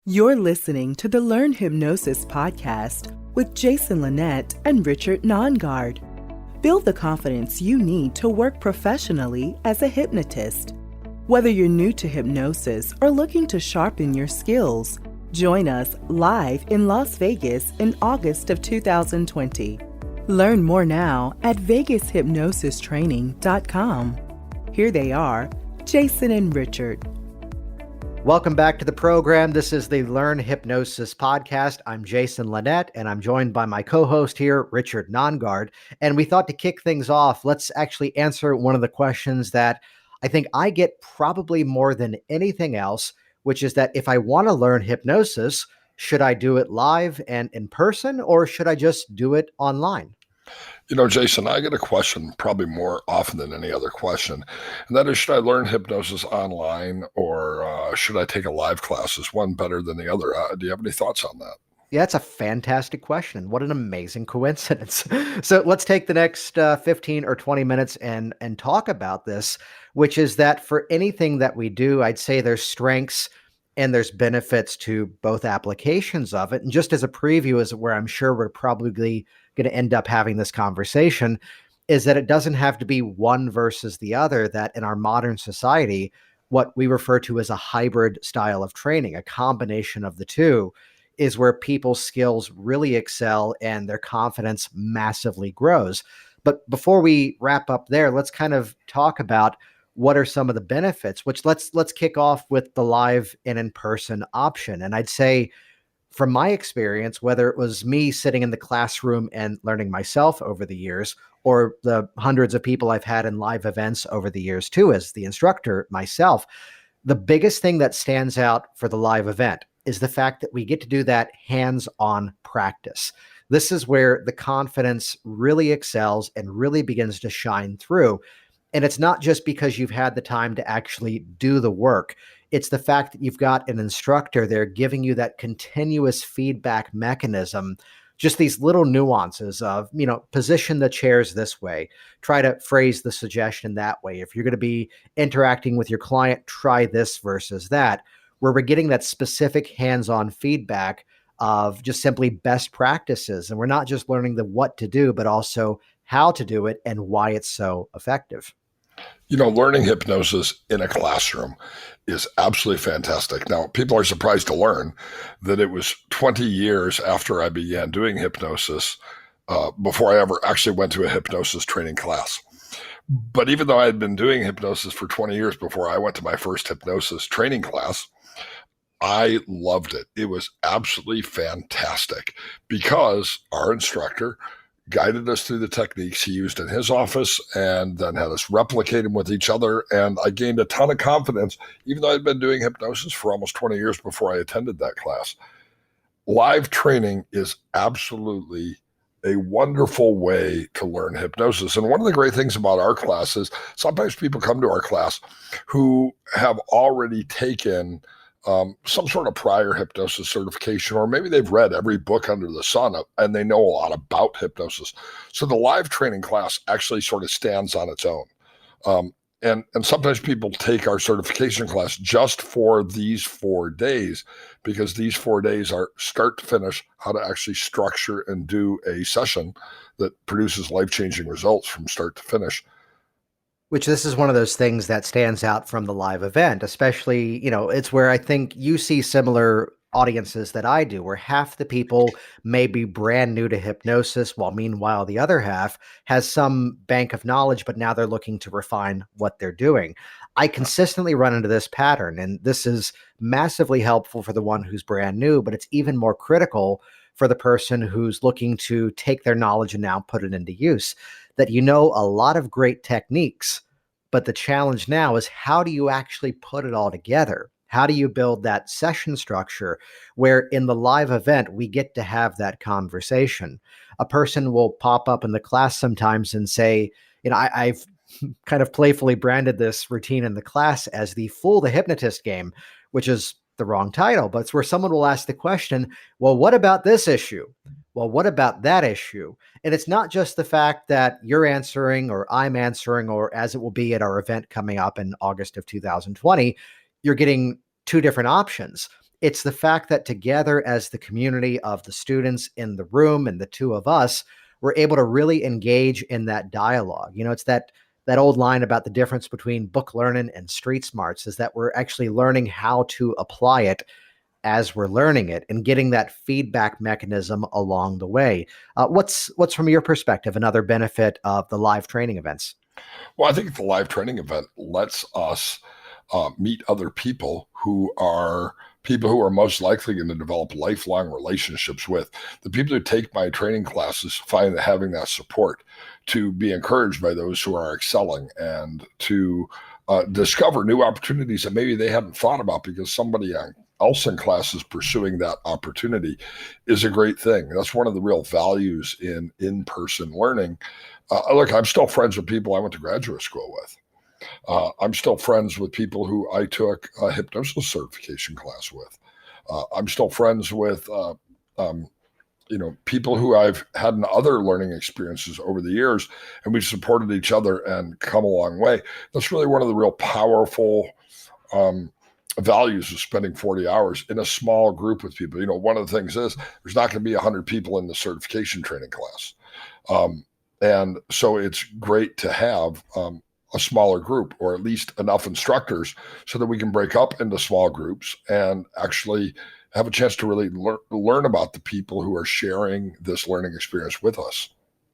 You're listening to the Learn Hypnosis podcast with Jason Linett and Richard Nongard. Build the confidence you need to work professionally as a hypnotist. Whether you're new to hypnosis or looking to sharpen your skills, join us live in Las Vegas in August of 2020. Learn more now at vegashypnosistraining.com. Here they are, Jason and Richard. Welcome back to the program. This is the Learn Hypnosis podcast. I'm Jason Linett, and I'm joined by my co-host here, Richard Nongard. And we thought to kick things off, let's actually answer one of the questions that I think I get probably more than anything else, which is that if I want to learn hypnosis, should I do it live and in person, or should I just do it online? You know, Jason, I get a question probably more often than any other question, and that is, should I learn hypnosis online or should I take a live class? Is one better than the other? Do you have any thoughts on that? Yeah, that's a fantastic question. What an amazing coincidence. So let's take the next 15 or 20 minutes and talk about this, which is that for anything that we do, I'd say there's strengths and there's benefits to both applications of it. And just as a preview, is where I'm sure we're probably going to end up having this conversation, is that it doesn't have to be one versus the other, that in our modern society, what we refer to as a hybrid style of training, a combination of the two, is where people's skills really excel and their confidence massively grows. But before we wrap up there, let's kind of talk about what are some of the benefits, which let's kick off with the live and in-person option. And I'd say from my experience, whether it was me sitting in the classroom and learning myself over the years, or the hundreds of people I've had in live events over the years too, as the instructor myself, the biggest thing that stands out for the live event is the fact that we get to do that hands-on practice. This is where the confidence really excels and really begins to shine through. And it's not just because you've had the time to actually do the work. It's the fact that you've got an instructor there giving you that continuous feedback mechanism, just these little nuances of, position the chairs this way, try to phrase the suggestion that way. If you're going to be interacting with your client, try this versus that, where we're getting that specific hands-on feedback of just simply best practices. And we're not just learning the what to do, but also how to do it and why it's so effective. You know, learning hypnosis in a classroom is absolutely fantastic. Now, people are surprised to learn that it was 20 years after I began doing hypnosis before I ever actually went to a hypnosis training class. But even though I had been doing hypnosis for 20 years before I went to my first hypnosis training class, I loved it. It was absolutely fantastic because our instructor guided us through the techniques he used in his office and then had us replicate them with each other. And I gained a ton of confidence, even though I'd been doing hypnosis for almost 20 years before I attended that class. Live training is absolutely a wonderful way to learn hypnosis. And one of the great things about our class is sometimes people come to our class who have already taken some sort of prior hypnosis certification, or maybe they've read every book under the sun and they know a lot about hypnosis. So the live training class actually sort of stands on its own. And sometimes people take our certification class just for these 4 days, because these 4 days are start to finish how to actually structure and do a session that produces life-changing results from start to finish. Which this is one of those things that stands out from the live event, especially, it's where I think you see similar audiences that I do, where half the people may be brand new to hypnosis, while meanwhile the other half has some bank of knowledge, but now they're looking to refine what they're doing. I consistently run into this pattern, and this is massively helpful for the one who's brand new, but it's even more critical for the person who's looking to take their knowledge and now put it into use. That a lot of great techniques, but the challenge now is, how do you actually put it all together? How do you build that session structure where in the live event, we get to have that conversation? A person will pop up in the class sometimes and say, I've kind of playfully branded this routine in the class as the Fool the Hypnotist game, which is the wrong title, but it's where someone will ask the question, well, what about this issue? Well, what about that issue? And it's not just the fact that you're answering or I'm answering, or as it will be at our event coming up in August of 2020, you're getting two different options. It's the fact that together as the community of the students in the room and the two of us, we're able to really engage in that dialogue. It's that old line about the difference between book learning and street smarts is that we're actually learning how to apply it as we're learning it and getting that feedback mechanism along the way. What's from your perspective another benefit of the live training events? Well, I think the live training event lets us meet other people who are most likely going to develop lifelong relationships with. The people who take my training classes find that having that support to be encouraged by those who are excelling and to discover new opportunities that maybe they hadn't thought about because somebody else in class is pursuing that opportunity is a great thing. That's one of the real values in in-person learning. Look, I'm still friends with people I went to graduate school with. I'm still friends with people who I took a hypnosis certification class with. I'm still friends with, people who I've had in other learning experiences over the years, and we've supported each other and come a long way. That's really one of the real powerful values of spending 40 hours in a small group with people. One of the things is there's not going to be 100 people in the certification training class. And so it's great to have a smaller group, or at least enough instructors so that we can break up into small groups and actually have a chance to really learn about the people who are sharing this learning experience with us.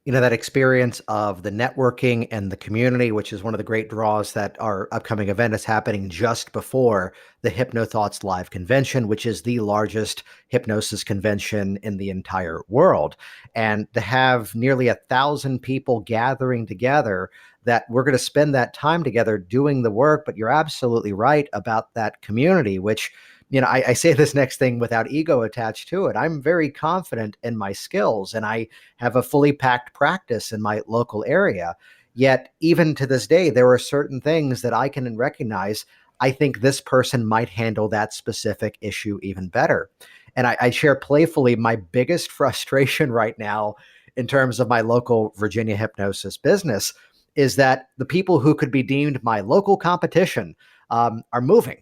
That experience of the networking and the community, which is one of the great draws that our upcoming event is happening just before the HypnoThoughts Live Convention, which is the largest hypnosis convention in the entire world. And to have nearly 1,000 people gathering together, that we're going to spend that time together doing the work. But you're absolutely right about that community, which I say this next thing without ego attached to it. I'm very confident in my skills and I have a fully packed practice in my local area. Yet even to this day, there are certain things that I can recognize. I think this person might handle that specific issue even better. And I share playfully my biggest frustration right now in terms of my local Virginia hypnosis business is that the people who could be deemed my local competition are moving.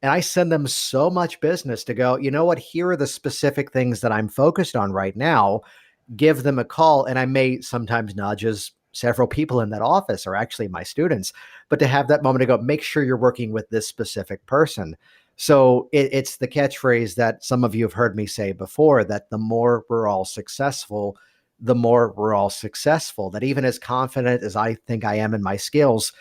And I send them so much business to go, you know what, here are the specific things that I'm focused on right now. Give them a call. And I may sometimes nudge as several people in that office are actually my students, but to have that moment to go, make sure you're working with this specific person. So it's the catchphrase that some of you have heard me say before, that the more we're all successful, the more we're all successful. That even as confident as I think I am in my skills,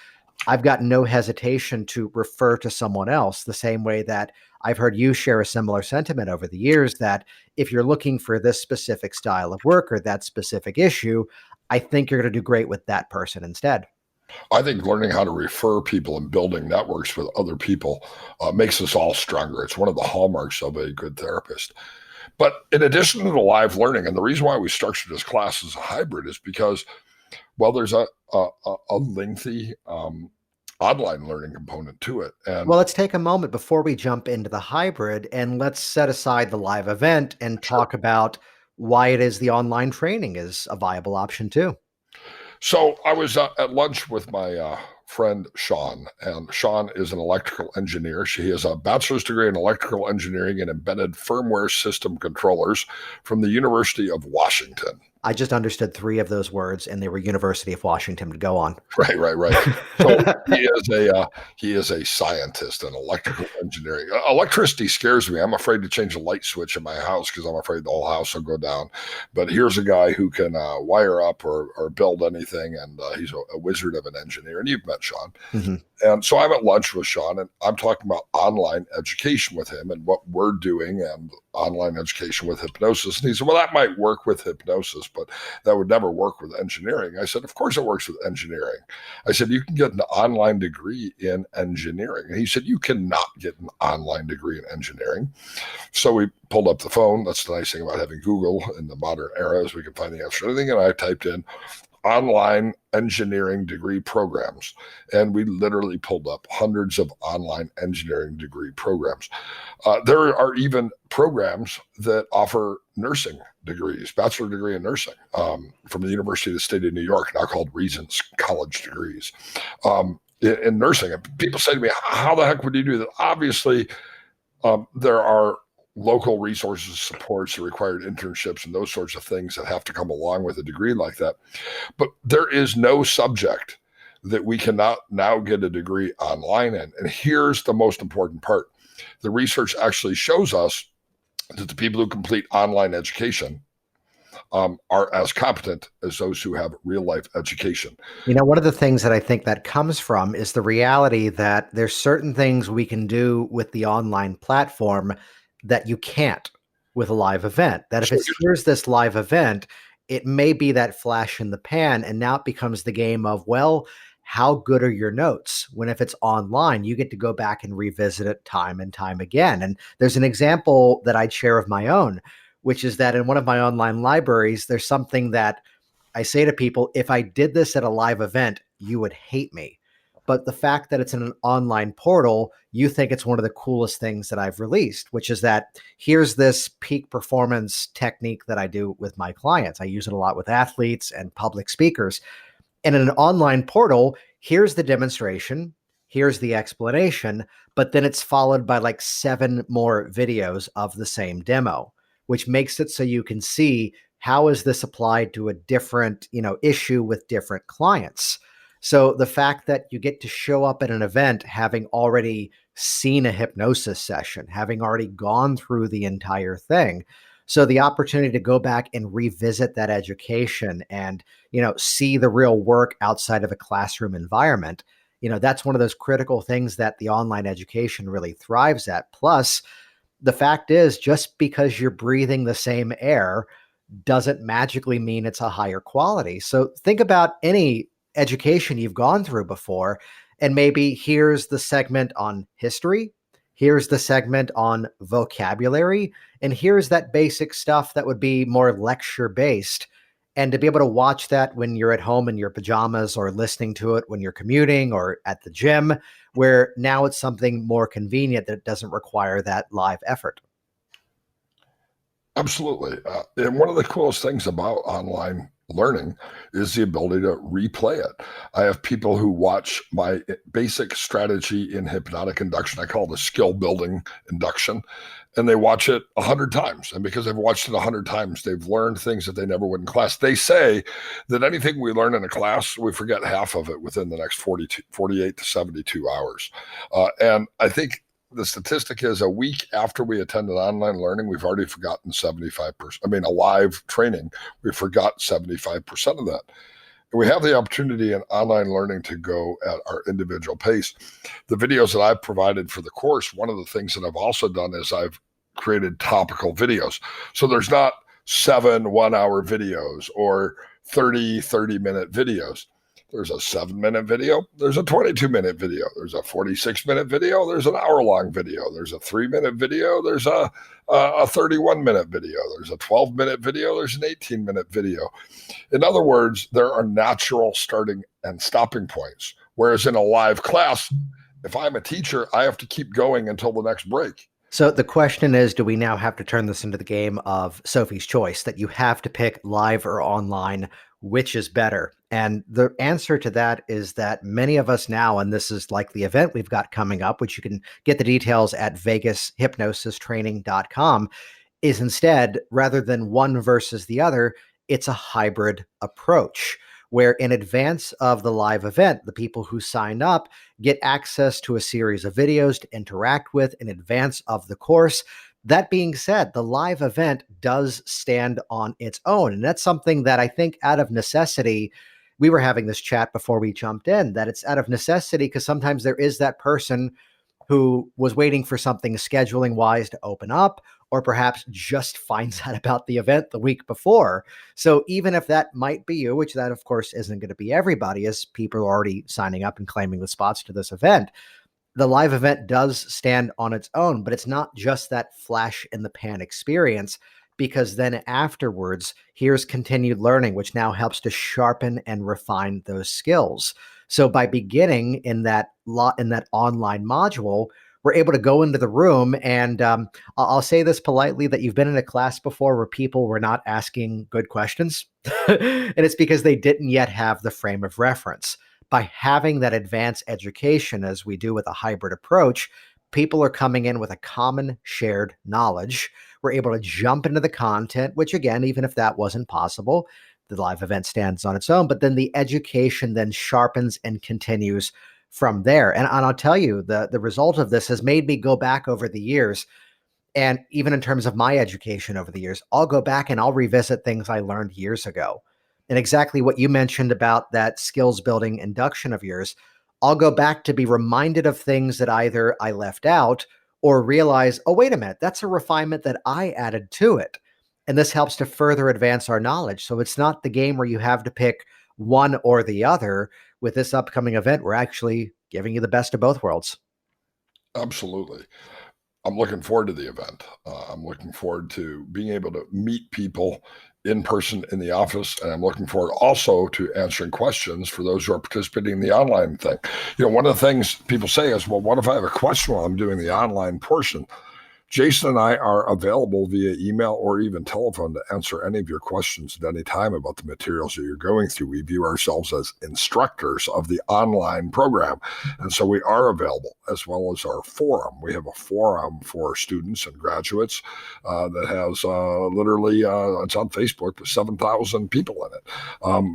I've got no hesitation to refer to someone else, the same way that I've heard you share a similar sentiment over the years, that if you're looking for this specific style of work or that specific issue, I think you're going to do great with that person instead. I think learning how to refer people and building networks with other people makes us all stronger. It's one of the hallmarks of a good therapist. But in addition to the live learning, and the reason why we structured this class as a hybrid is because, well, there's a lengthy online learning component to it. And well, let's take a moment before we jump into the hybrid and let's set aside the live event and talk about why it is the online training is a viable option too. So I was at lunch with my friend Sean, and Sean is an electrical engineer. She has a bachelor's degree in electrical engineering and embedded firmware system controllers from the University of Washington. I just understood 3 of those words, and they were University of Washington to go on. Right. So he is a scientist in electrical engineering. Electricity scares me. I'm afraid to change a light switch in my house because I'm afraid the whole house will go down. But here's a guy who can wire up or build anything, and he's a wizard of an engineer. And you've met Sean. Mm-hmm. And so I'm at lunch with Sean, and I'm talking about online education with him and what we're doing and online education with hypnosis. And he said, well, that might work with hypnosis, but that would never work with engineering. I said, of course it works with engineering. I said, you can get an online degree in engineering. And he said, you cannot get an online degree in engineering. So we pulled up the phone. That's the nice thing about having Google in the modern era, is we can find the answer to anything. And I typed in online engineering degree programs. And we literally pulled up hundreds of online engineering degree programs. There are even programs that offer nursing degrees, bachelor degree in nursing from the University of the State of New York, now called Regents College degrees in nursing. And people say to me, how the heck would you do that? Obviously, There are local resources, supports, required internships, and those sorts of things that have to come along with a degree like that. But there is no subject that we cannot now get a degree online in. And here's the most important part. The research actually shows us that the people who complete online education are as competent as those who have real life education. One of the things that I think that comes from is the reality that there's certain things we can do with the online platform that you can't with a live event. That if it's here's this live event, it may be that flash in the pan, and now it becomes the game of, well, how good are your notes? When if it's online, you get to go back and revisit it time and time again. And there's an example that I'd share of my own, which is that in one of my online libraries, there's something that I say to people, if I did this at a live event, you would hate me. But the fact that it's in an online portal, you think it's one of the coolest things that I've released, which is that here's this peak performance technique that I do with my clients. I use it a lot with athletes and public speakers. And in an online portal, here's the demonstration, here's the explanation, but then it's followed by like 7 more videos of the same demo, which makes it so you can see how is this applied to a different, issue with different clients. So the fact that you get to show up at an event having already seen a hypnosis session, having already gone through the entire thing. So the opportunity to go back and revisit that education and, see the real work outside of a classroom environment, that's one of those critical things that the online education really thrives at. Plus, the fact is, just because you're breathing the same air doesn't magically mean it's a higher quality. So think about any education you've gone through before, and maybe here's the segment on history, here's the segment on vocabulary, and here's that basic stuff that would be more lecture based. And to be able to watch that when you're at home in your pajamas, or listening to it when you're commuting or at the gym, where now it's something more convenient that doesn't require that live effort. Absolutely. And one of the coolest things about online learning is the ability to replay it. I have people who watch my basic strategy in hypnotic induction. I call it a skill building induction. And they watch it 100 times. And because they've watched it 100 times, they've learned things that they never would in class. They say that anything we learn in a class, we forget half of it within the next 48 to 72 hours. And I think the statistic is a week after we attended online learning, we've already forgotten 75%. I mean, a live training, we forgot 75% of that. And we have the opportunity in online learning to go at our individual pace. The videos that I've provided for the course, one of the things that I've also done is I've created topical videos. So there's not 7 one-hour videos or 30-minute videos. There's a 7-minute video. There's a 22-minute video. There's a 46-minute video. There's an hour-long video. There's a 3-minute video. There's a 31-minute video. There's a 12-minute video. There's an 18-minute video. In other words, there are natural starting and stopping points. Whereas in a live class, if I'm a teacher, I have to keep going until the next break. So the question is, do we now have to turn this into the game of Sophie's Choice, that you have to pick live or online, which is better? And the answer to that is that many of us now, and this is like the event we've got coming up, which you can get the details at vegashypnosistraining.com, is instead, rather than one versus the other, it's a hybrid approach, where in advance of the live event, the people who sign up get access to a series of videos to interact with in advance of the course. That being said, the live event does stand on its own. And that's something that I think out of necessity, we were having this chat before we jumped in, that it's out of necessity because sometimes there is that person who was waiting for something scheduling wise to open up, or perhaps just finds out about the event the week before. So even if that might be you, which that of course isn't going to be everybody, as people are already signing up and claiming the spots to this event, the live event does stand on its own, but it's not just that flash in the pan experience, because then afterwards, here's continued learning, which now helps to sharpen and refine those skills. So by beginning in that online module, we're able to go into the room, and I'll say this politely, that you've been in a class before where people were not asking good questions, and it's because they didn't yet have the frame of reference. By having that advanced education, as we do with a hybrid approach, people are coming in with a common shared knowledge. We're able to jump into the content, which again, even if that wasn't possible, the live event stands on its own, but then the education then sharpens and continues from there. And I'll tell you, the result of this has made me go back over the years. And even in terms of my education over the years, I'll go back and I'll revisit things I learned years ago. And exactly what you mentioned about that skills building induction of yours, I'll go back to be reminded of things that either I left out or realize, oh, wait a minute, that's a refinement that I added to it. And this helps to further advance our knowledge. So it's not the game where you have to pick one or the other. With this upcoming event, we're actually giving you the best of both worlds. Absolutely. I'm looking forward to the event. I'm looking forward to being able to meet people in person in the office. And I'm looking forward also to answering questions for those who are participating in the online thing. One of the things people say is, well, what if I have a question while I'm doing the online portion? Jason and I are available via email or even telephone to answer any of your questions at any time about the materials that you're going through. We view ourselves as instructors of the online program. And so we are available, as well as our forum. We have a forum for students and graduates that has literally, it's on Facebook, with 7,000 people in it,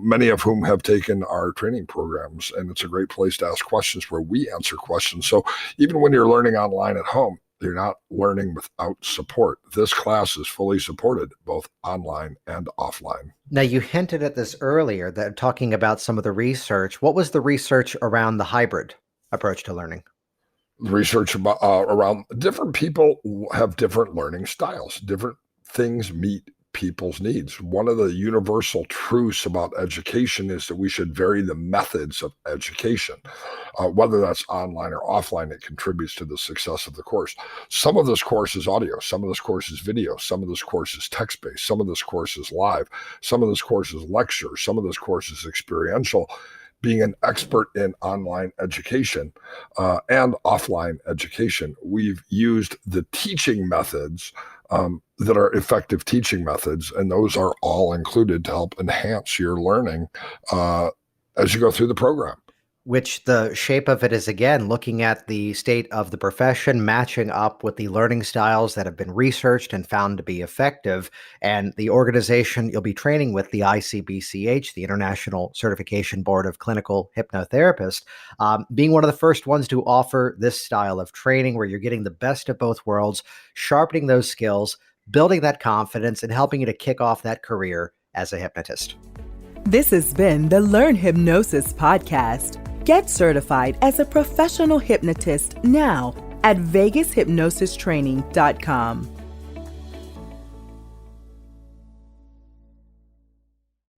many of whom have taken our training programs. And it's a great place to ask questions where we answer questions. So even when you're learning online at home, you're not learning without support. This class is fully supported, both online and offline. Now, you hinted at this earlier, that talking about some of the research. What was the research around the hybrid approach to learning? Research about, around different people have different learning styles. Different things meet people's needs. One of the universal truths about education is that we should vary the methods of education. Whether that's online or offline, it contributes to the success of the course. Some of this course is audio, some of this course is video, some of this course is text-based, some of this course is live, some of this course is lecture, some of this course is experiential. Being an expert in online education and offline education, we've used the teaching methods that are effective teaching methods, and those are all included to help enhance your learning as you go through the program. Which the shape of it is, again, looking at the state of the profession, matching up with the learning styles that have been researched and found to be effective. And the organization you'll be training with, the ICBCH, the International Certification Board of Clinical Hypnotherapists, being one of the first ones to offer this style of training where you're getting the best of both worlds, sharpening those skills, building that confidence, and helping you to kick off that career as a hypnotist. This has been the Learn Hypnosis podcast. Get certified as a professional hypnotist now at vegashypnosistraining.com.